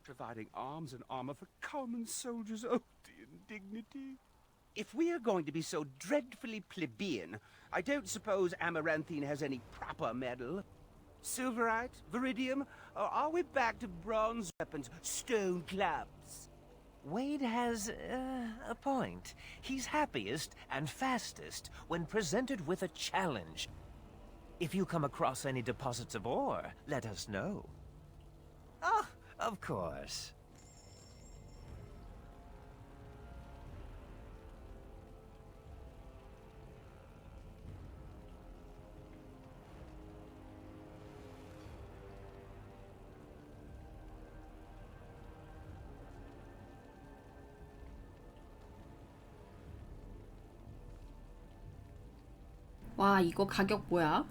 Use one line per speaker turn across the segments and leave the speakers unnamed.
providing arms and armor for common soldiers. Oh, the indignity. If we are going to be so dreadfully plebeian, I don't suppose Amaranthine has any proper medal. Silverite, Viridium, or are we back to bronze weapons, stone clubs?
Wade has a point. He's happiest and fastest when presented with a challenge. If you come across any deposits of ore, let us know. Oh, of course.
와, 이거 가격 뭐야?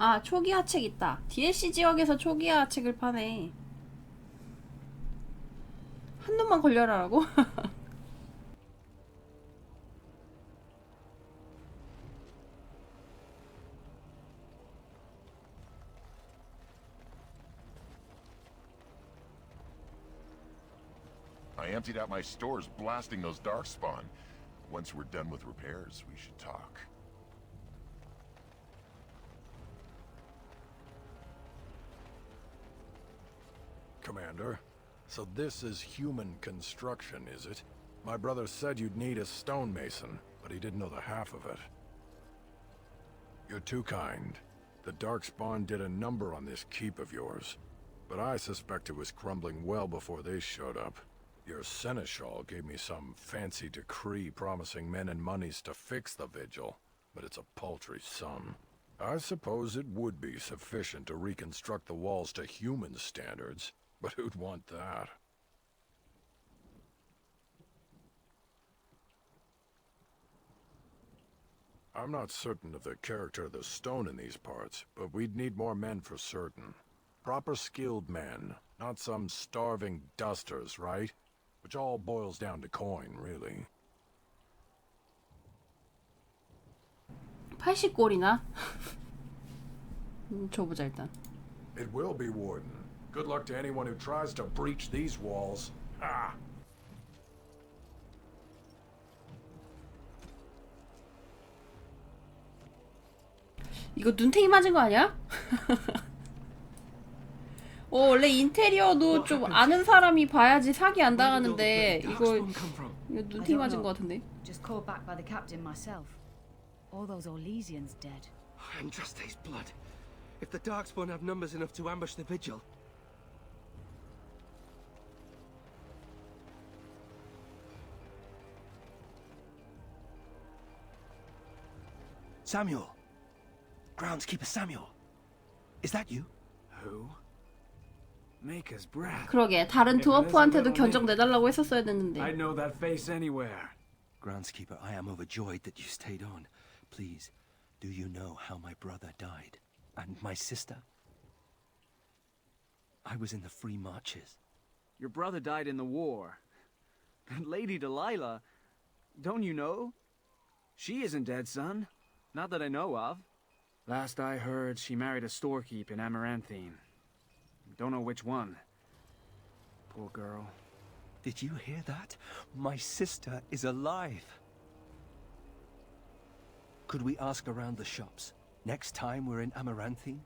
아, 초기화 책 있다. DLC 지역에서 초기화 책을 파네. 한 놈만 걸려라라고?
I emptied out my stores blasting those darkspawn. Once we're done with repairs, we should talk.
Commander, so this is human construction, is it? My brother said you'd need a stonemason, but he didn't know the half of it. You're too kind. The Darkspawn did a number on this keep of yours, but I suspect it was crumbling well before they showed up. Your seneschal gave me some fancy decree promising men and monies to fix the vigil, but it's a paltry sum. I suppose it would be sufficient to reconstruct the walls to human standards, but who'd want that? I'm not certain of the character of the stone in these parts, but we'd need more men for certain. Proper skilled men, not some starving dusters, right? Which all boils down to coin, really.
80골이나? 줘보자 일단.
It will be, Warden. Good luck to anyone who tries to breach these walls. Ha!
이거 눈탱이 맞은 거 아니야? 원래 인테리어도 좀 아는 사람이 봐야지 사기 안 당하는데 이거 눈탱이 맞은 거 같은데.
Just called back by the captain myself. All those Orlesians dead.
Andraste's blood. If the Darkspawn have numbers enough to ambush the vigil.
Samuel. Groundskeeper Samuel. Is that you?
Who? Maker's breath.
그러게 다른 드워프한테도 견적 내달라고 했었어야 됐는데.
I know that face anywhere.
Groundskeeper, I am overjoyed that you stayed on. Please, do you know how my brother died? And my sister? I was in the Free Marches.
Your brother died in the war. And Lady Delilah, don't you know? She isn't dead, son. Not that I know of. Last I heard, she married a storekeep in Amaranthine. Don't know which one. Poor girl.
Did you hear that? My sister is alive. Could we ask around the shops next time we're in Amaranthine?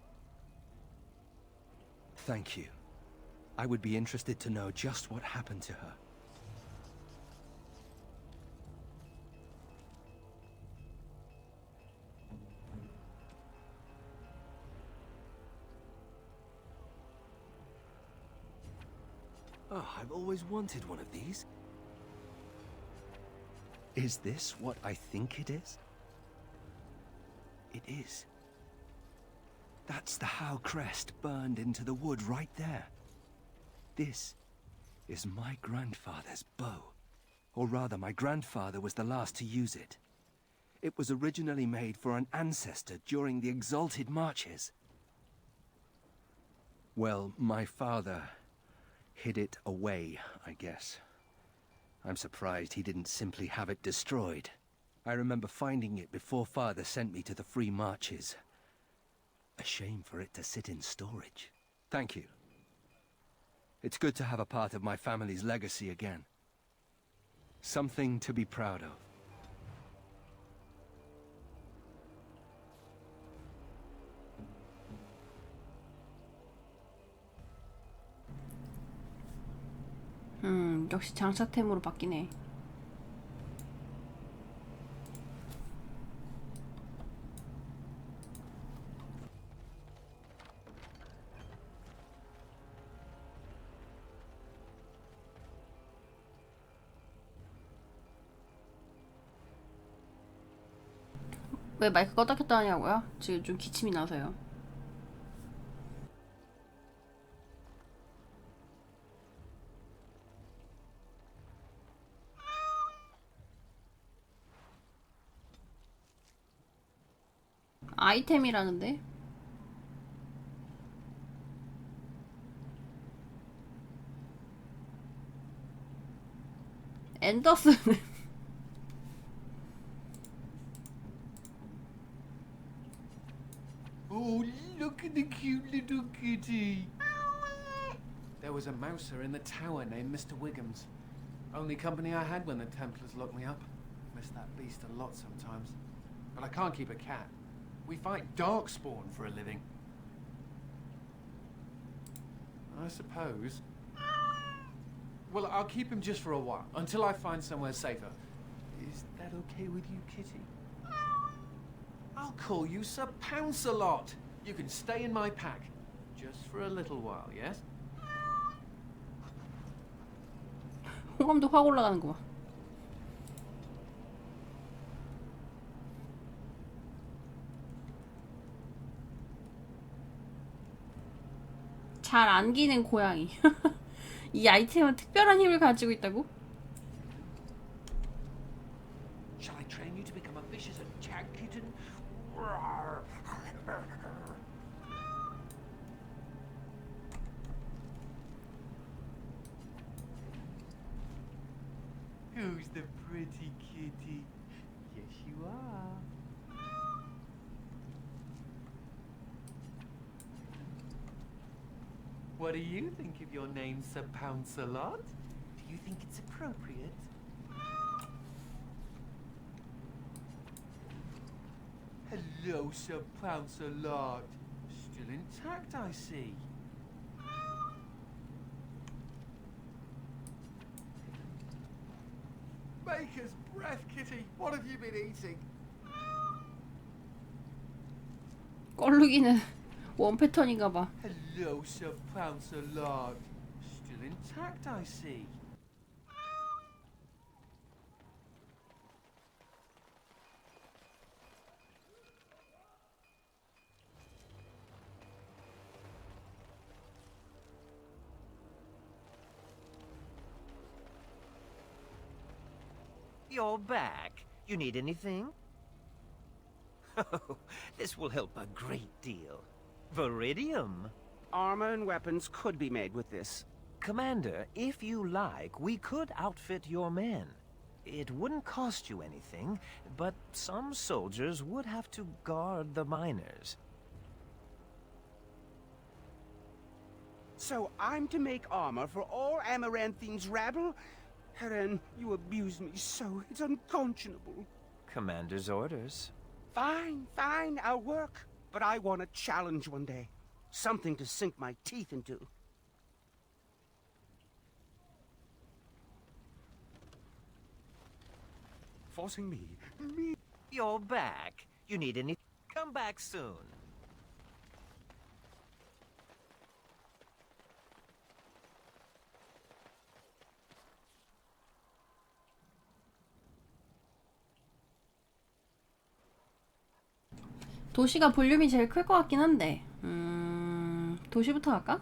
Thank you. I would be interested to know just what happened to her. Oh, I've always wanted one of these. Is this what I think it is? It is. That's the Howe crest burned into the wood right there. This is my grandfather's bow. Or rather, my grandfather was the last to use it.
It was originally made for an ancestor during the Exalted Marches. Well, my father hid it away, I guess. I'm surprised he didn't simply have it destroyed. I remember finding it before Father sent me to the Free Marches. A shame for it to sit in storage. Thank you. It's good to have a part of my family's legacy again. Something to be proud of.
역시 장착템으로 바뀌네. 왜 마이크 껐다 켰다 하냐고요? 지금 좀 기침이 나서요. 아이템이라는데? 앤더슨은
Oh, look at the cute little kitty. There was a mouser in the tower named Mr. Wiggums. Only company I had when the Templars locked me up. Miss that beast a lot sometimes. But I can't keep a cat. We fight darkspawn for a living. I suppose. Well, I'll keep him just for a while, until I find somewhere safer. Is that okay with you, kitty? I'll call you Sir Pounce-a-lot. You can stay in my pack. Just for a little while, yes?
호감도 확 올라가는 거 봐. 잘 안기는 고양이. 이 아이템은 특별한 힘을 가지고 있다고?
Shall I train you to become a vicious attack kitten? Who's the pretty kitty? Yes, you are. What do you think of your name, Sir Pounce-a-lot? Do you think it's appropriate? Hello, Sir Pounce-a-lot. Still intact, I see. Baker's breath, kitty. What have you been eating?
껄룩이는 원 패턴인가 봐.
Hello, Sir Pounce-a-lot. Still intact, I see.
You're back. You need anything? Oh, this will help a great deal. Viridium.
Armor and weapons could be made with this.
Commander, if you like, we could outfit your men. It wouldn't cost you anything, but some soldiers would have to guard the miners.
So I'm to make armor for all Amaranthine's rabble? Heren, you abuse me so, it's unconscionable.
Commander's orders.
Fine, fine, I'll work. But I want a challenge one day. Something to sink my teeth into. Forcing me.
You're back. You need any... Come back soon.
도시가 볼륨이 제일 클 것 같긴 한데 도시부터 갈까?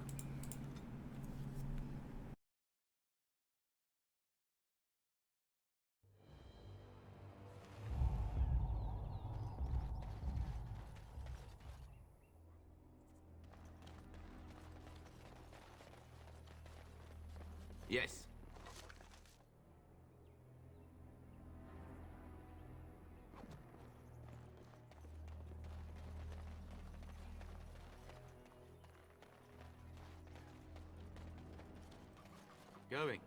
Yes. Going.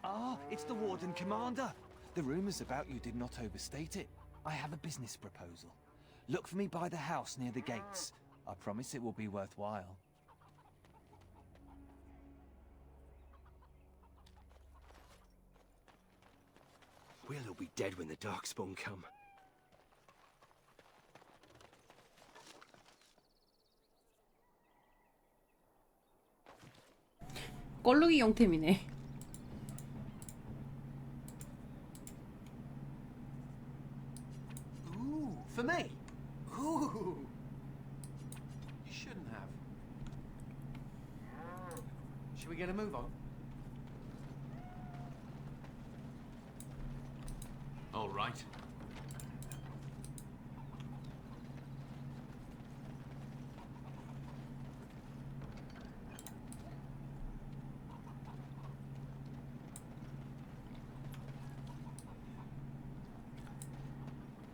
Ah, it's the Warden Commander. The rumors about you did not overstate it. I have a business proposal. Look for me by the house near the gates. I promise it will be worthwhile.
We'll all be dead when the Darkspawn come.
껄룩이 용템이네.
Ooh, for me? Ooh. You shouldn't have. Should we get a move on?
All right.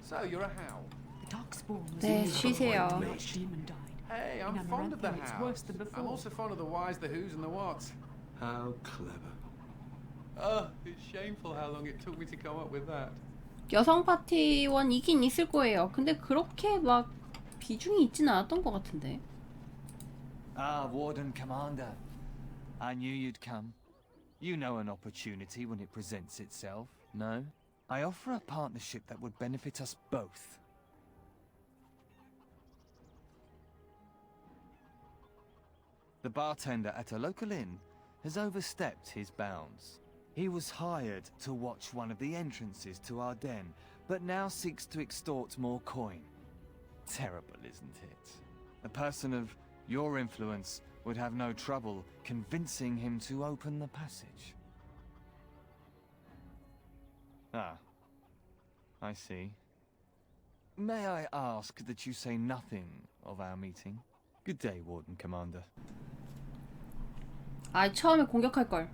So, you're a howl.
The Darkspawn was
네,
in the
쉬세요.
world when the demon died.
Hey,
In
I'm fond of the
Amaranthine, it's
house.
worse than before.
I'm also fond of the whys, the whos, and the whats.
How clever.
Oh, it's shameful how long it took me to come up with that.
여성 파티원 있긴 있을 거예요. 근데 그렇게 막 비중이 있지는 않았던 것 같은데.
Ah, Warden Commander. I knew you'd come. You know an opportunity when it presents itself, no? I offer a partnership that would benefit us both. The bartender at a local inn has overstepped his bounds. He was hired to watch one of the entrances to our den, but now seeks to extort more coin. Terrible, isn't it? A person of your influence would have no trouble convincing him to open the passage. Ah, I see. May I ask that you say nothing of our meeting? Good day, Warden Commander.
아, 처음에 공격할 걸.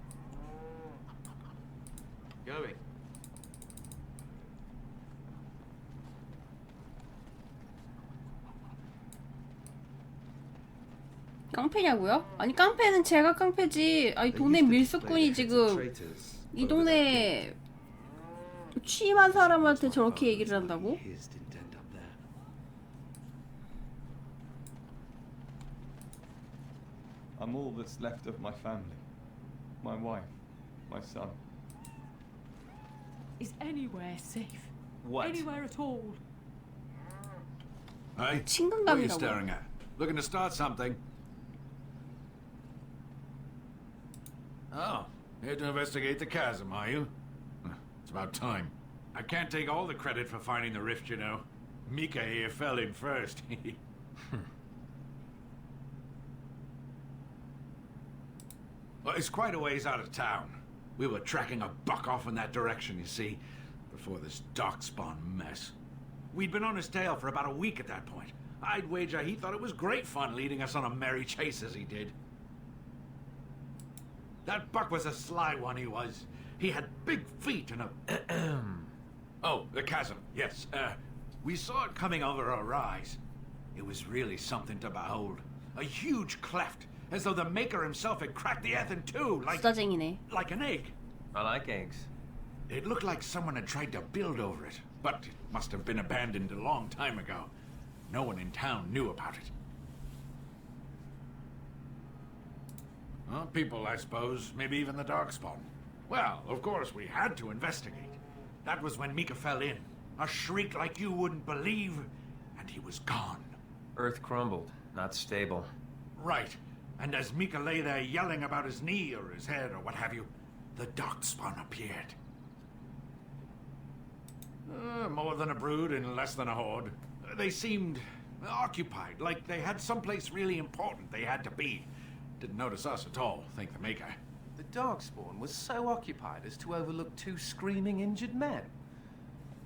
Going.
깡패냐고요? 아니 깡패는 제가 깡패지. 아니 동네 밀수꾼이 지금 이 동네 취임한 사람한테 저렇게 얘기를 한다고?
I'm all that's left of my family. My wife, my son.
Is anywhere safe?
What?
Anywhere at all?
Hey, what are you
친근감이라고.
staring at? Looking to start something? Oh, here to investigate the chasm, are you? It's about time. I can't take all the credit for finding the rift, you know. Mika here fell in first. Well, it's quite a ways out of town. We were tracking a buck off in that direction, you see, before this Darkspawn mess. We'd been on his tail for about a week at that point. I'd wager he thought it was great fun leading us on a merry chase as he did. That buck was a sly one, he was. He had big feet and a... Oh, the chasm, yes. We saw it coming over a rise. It was really something to behold. A huge cleft, as though the maker himself had cracked the earth in two,
수다쟁이네.
like an egg.
I like eggs.
It looked like someone had tried to build over it, but it must have been abandoned a long time ago. No one in town knew about it. Well, people, I suppose. Maybe even the Darkspawn. Well, of course, we had to investigate. That was when Mika fell in. A shriek like you wouldn't believe, and he was gone.
Earth crumbled, not stable.
Right. And as Mika lay there yelling about his knee or his head or what have you, the Darkspawn appeared. More than a brood and less than a horde. They seemed occupied, like they had someplace really important they had to be. Didn't notice us at all, thank the Maker.
The Darkspawn was so occupied as to overlook two screaming injured men.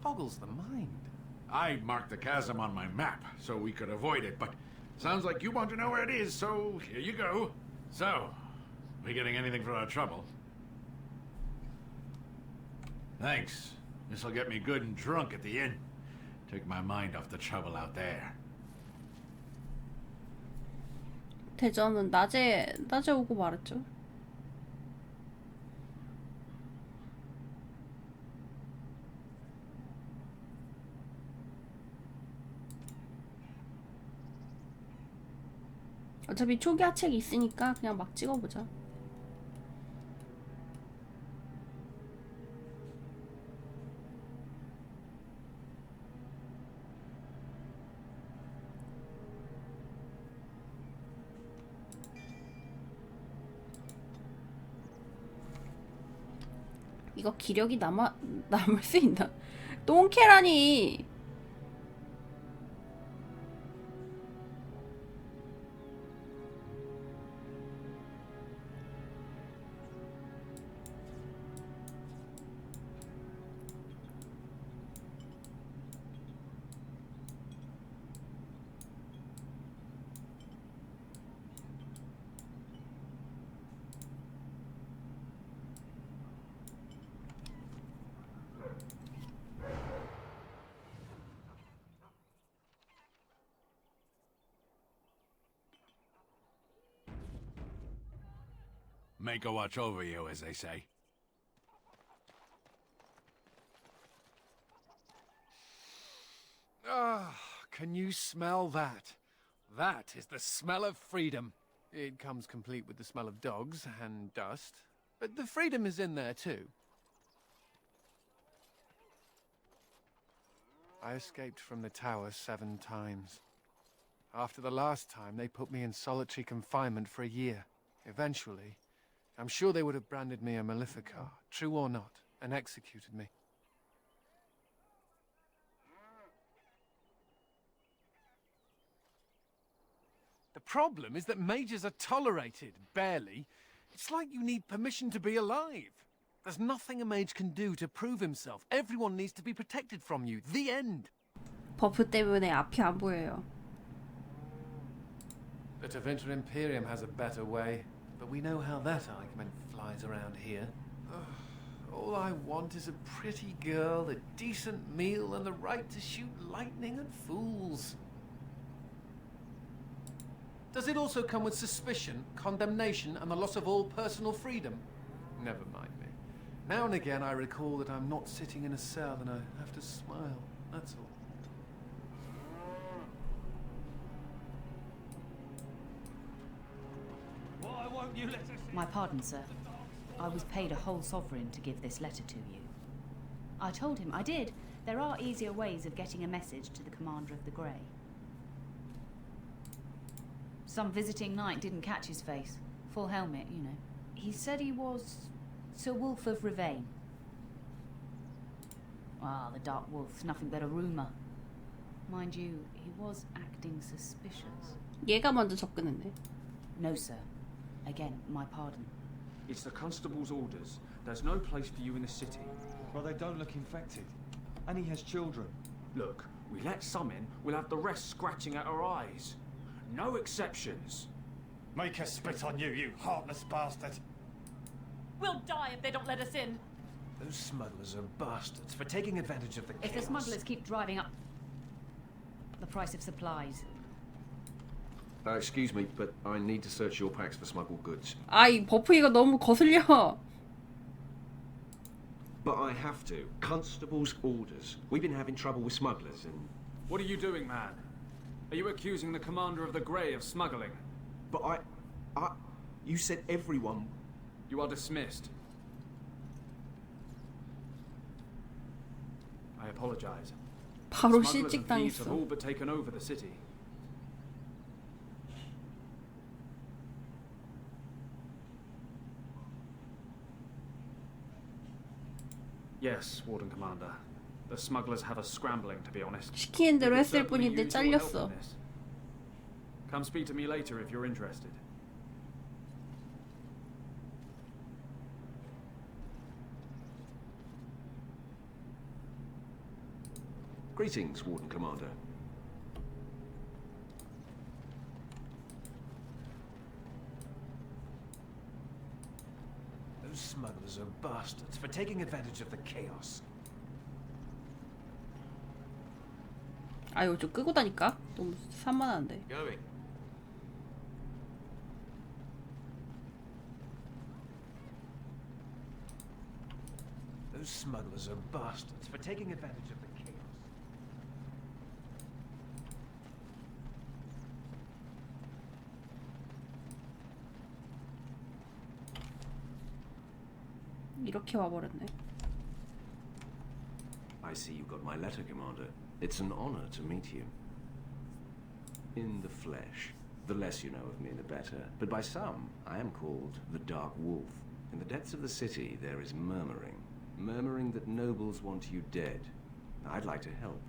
Boggles the mind.
I marked the chasm on my map so we could avoid it, but sounds like you want to know where it is, so here you go. So, we getting anything for our trouble?
Thanks. This'll get me good and drunk at the inn. Take my mind off the trouble out there.
대전은 낮에 오고 말았죠. 어차피 초기 하책이 있으니까 그냥 막 찍어보자. 이거 기력이 남을 수 있나? 똥캐라니.
Make a watch over you, as they say.
Ah, can you smell that? That is the smell of freedom. It comes complete with the smell of dogs and dust, but the freedom is in there too. I escaped from the tower 7 times. After the last time, they put me in solitary confinement for a year. Eventually, I'm sure they would have branded me a Maleficar, true or not, and executed me. The problem is that mages are tolerated, barely. It's like you need permission to be alive. There's nothing a mage can do to prove himself. Everyone needs to be protected from you. The end.
버프 때문에 앞이 안 보여요.
The Tevinter Imperium has a better way, but we know how that argument flies around here. All I want is a pretty girl, a decent meal, and the right to shoot lightning at fools. Does it also come with suspicion, condemnation, and the loss of all personal freedom? Never mind me. Now and again I recall that I'm not sitting in a cell and I have to smile, that's all.
My pardon, sir. I was paid a whole sovereign to give this letter to you. I told him I did. There are easier ways of getting a message to the Commander of the Grey. Some visiting knight didn't catch his face. Full helmet, you know. He said he was Sir Wolf of Rivain. Ah, the Dark Wolf, nothing but a rumour. Mind you, he was acting suspicious.
얘가 먼저 접근했네.
No, sir. Again, my pardon.
It's the constable's orders. There's no place for you in the city.
Well, they don't look infected. And he has children.
Look, we let some in, we'll have the rest scratching at our eyes. No exceptions.
Make us spit on you, you heartless bastard.
We'll die if they don't let us in.
Those smugglers are bastards for taking advantage of the chaos.
If the smugglers keep driving up the price of supplies.
Excuse me, but I need to search your packs for smuggled goods.
이 버프이가 너무 거슬려.
But I have to. Constable's orders. We've been having trouble with smugglers and...
What are you doing, man? Are you accusing the Commander of the Grey of smuggling?
But you said everyone...
You are dismissed. I apologize.
바로
Smugglers
실직
and thieves have
당했어.
all but taken over the city. Yes, Warden Commander. The smugglers have us scrambling, to be honest.
시키는 대로
We could
했을
certainly
뿐인데
use your help
잘렸어.
in this. Come speak to me later if you're interested.
Greetings, Warden Commander.
Those Those smugglers are bastards for taking advantage of the chaos.
아 이거 좀 끄고 다니까? 너무 산만한데.
Going.
Those smugglers are bastards for taking advantage of the chaos.
이렇게 와버렸네.
I see you got my letter, Commander. It's an honor to meet you. In the flesh. The less you know of me, the better. But by some, I am called the Dark Wolf. In the depths of the city, there is murmuring. Murmuring that nobles want you dead. I'd like to help.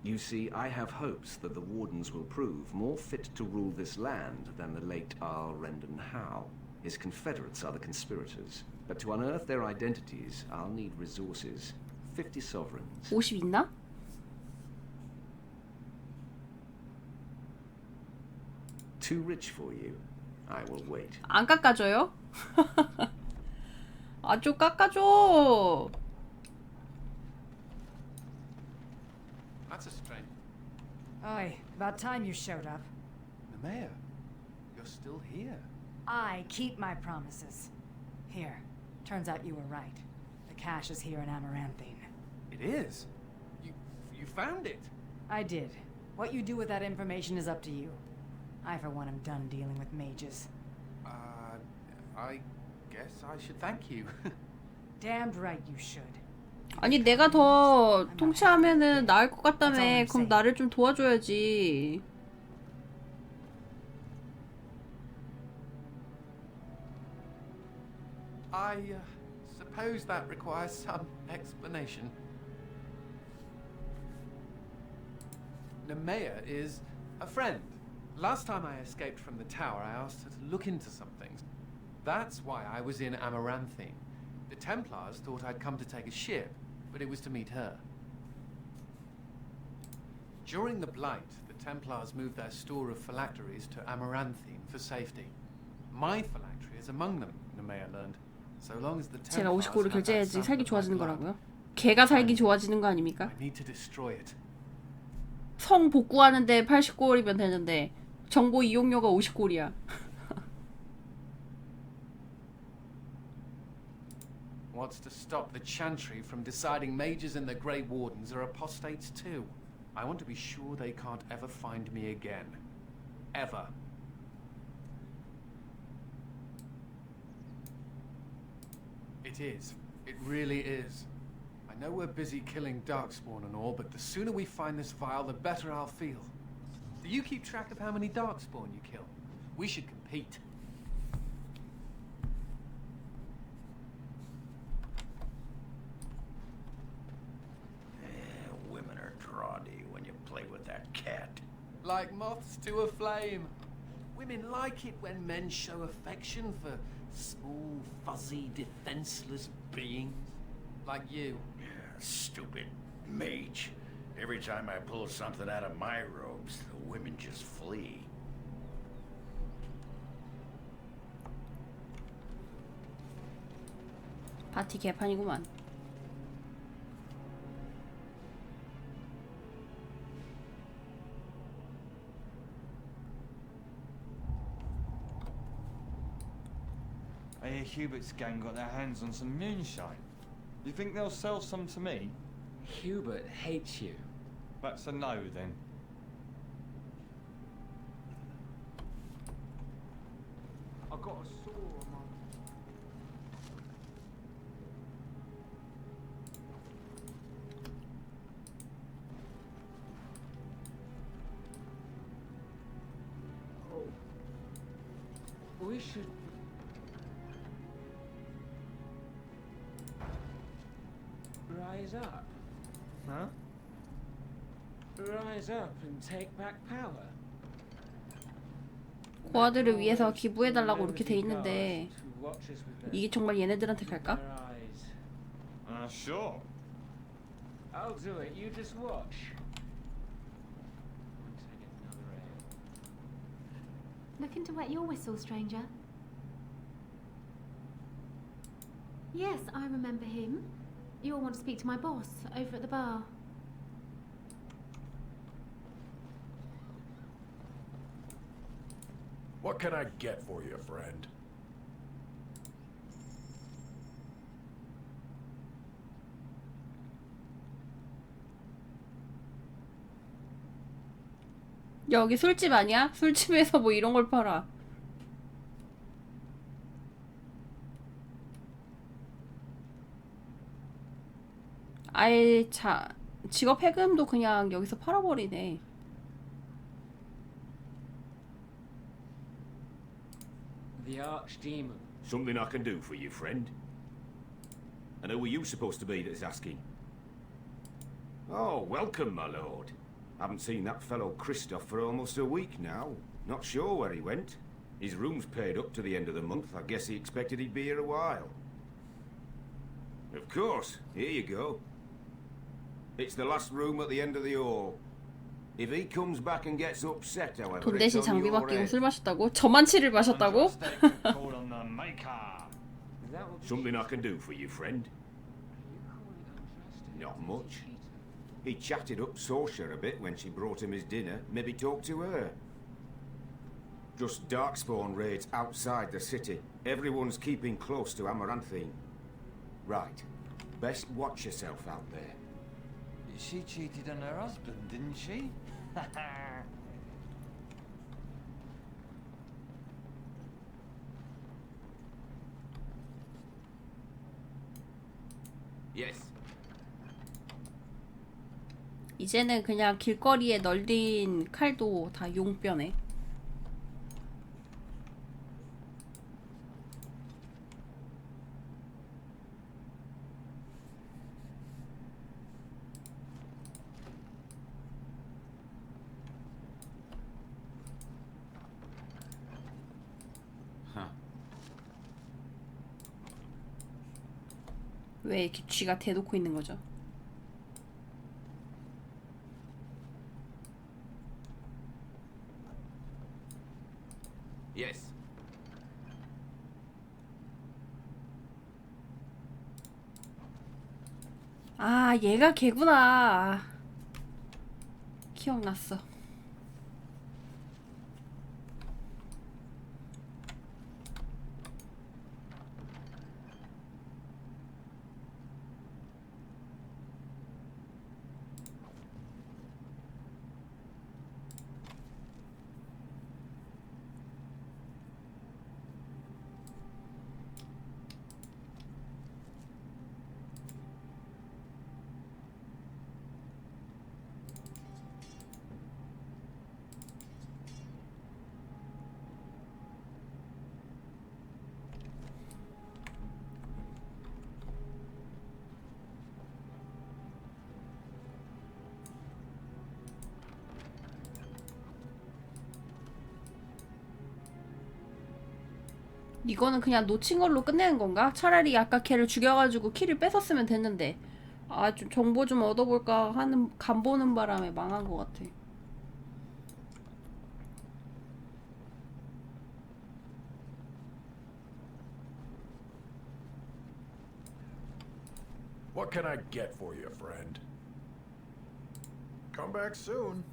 You see, I have hopes that the Wardens will prove more fit to rule this land than the late Arl Rendon Howe. His confederates are the conspirators. But to unearth their identities, I'll need resources. 50 sovereigns.
50 있나?
Too rich for you. I will wait.
안 깎아줘요? 아, 좀 깎아줘.
That's a strange.
Oi, about time you showed up.
Nemea, you're still here.
I keep my promises. Here, turns out you were right. The cache is here in Amaranthine.
It is? You found it?
I did. What you do with that information is up to you. I, for one, am done dealing with mages.
I guess I should thank you.
Damned right you should.
아니 내가 더 통치하면은 나을 것 같다며. 그럼 나를 좀 도와줘야지.
I suppose that requires some explanation. Nemea is a friend. Last time I escaped from the tower, I asked her to look into some things. That's why I was in Amaranthine. The Templars thought I'd come to take a ship, but it was to meet her. During the Blight, the Templars moved their store of phylacteries to Amaranthine for safety. My phylactery is among them, Nemea learned. So long as the
제가
Templars
50골을
have that
결제해야지 살기
sample of my
좋아지는
blood,
거라고요? 걔가 살기 좋아지는 거 아닙니까?
I need to destroy it.
성 복구하는데 80골이면 되는데 정보 이용료가 50골이야.
What's to stop the Chantry from deciding mages and the Grey Wardens are apostates too? I want to be sure they can't ever find me again. Ever. It is. It really is. I know we're busy killing Darkspawn and all, but the sooner we find this vial, the better I'll feel. Do you keep track of how many Darkspawn you kill? We should compete.
Women are draughty when you play with that cat.
Like moths to a flame. Women like it when men show affection for small, fuzzy, defenseless beings. Like you.
Yeah, stupid mage. Every time I pull something out of my robes, the women just flee.
파티 개판이구만.
I hear Hubert's gang got their hands on some moonshine. You think they'll sell some to me?
Hubert hates you.
That's a no, then.
I've got a sore on my... Oh. We should... rise up.
Huh?
Rise up and take back power.
고아들을 위해서 기부해달라고 이렇게 돼 있는데 이게 정말 얘네들한테 갈까?
Sure.
I'll do it. You just watch.
Looking to wet your whistle, stranger? Yes, I remember him. You all want to speak to my boss over at the bar.
What can I get for you, friend?
여기 술집 아니야? 술집에서 뭐 이런 걸 팔아. 아예 직업 해금도 그냥 여기서 팔아버리네.
The Archdemon.
Something I can do for you, friend? And who are you supposed to be that's asking? Oh, welcome, my lord. Haven't seen that fellow Christoph for almost a week now. Not sure where he went. His room's paid up to the end of the month. I guess he expected he'd be here a while. Of course. Here you go. It's the last room at the end of the hall. If he comes back and gets upset, however,
돈
it's
대신
on
장비
your
바뀌고
head.
술 마셨다고? 저만치를 마셨다고?
Something I can do for you, friend? Not much. He chatted up Sorsha a bit when she brought him his dinner. Maybe talk to her. Just darkspawn raids outside the city. Everyone's keeping close to Amaranthine. Right. Best watch yourself out there.
She cheated on her husband, didn't she?
Yes.
이제는 그냥 길거리에 널린 칼도 다 용뼈네. 왜 이렇게 쥐가 대놓고 있는 거죠?
Yes.
아, 얘가 걔구나. 기억났어. 이거는 그냥 놓친 걸로 끝내는 건가? 차라리 아까 걔를 죽여가지고 키를 뺏었으면 됐는데. 아, 좀 정보 좀 얻어볼까 하는 간 보는 바람에 망한 것 같아.
What can I get for you, friend? Come back soon.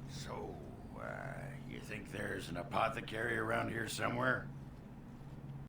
So, you think there's an apothecary around here somewhere?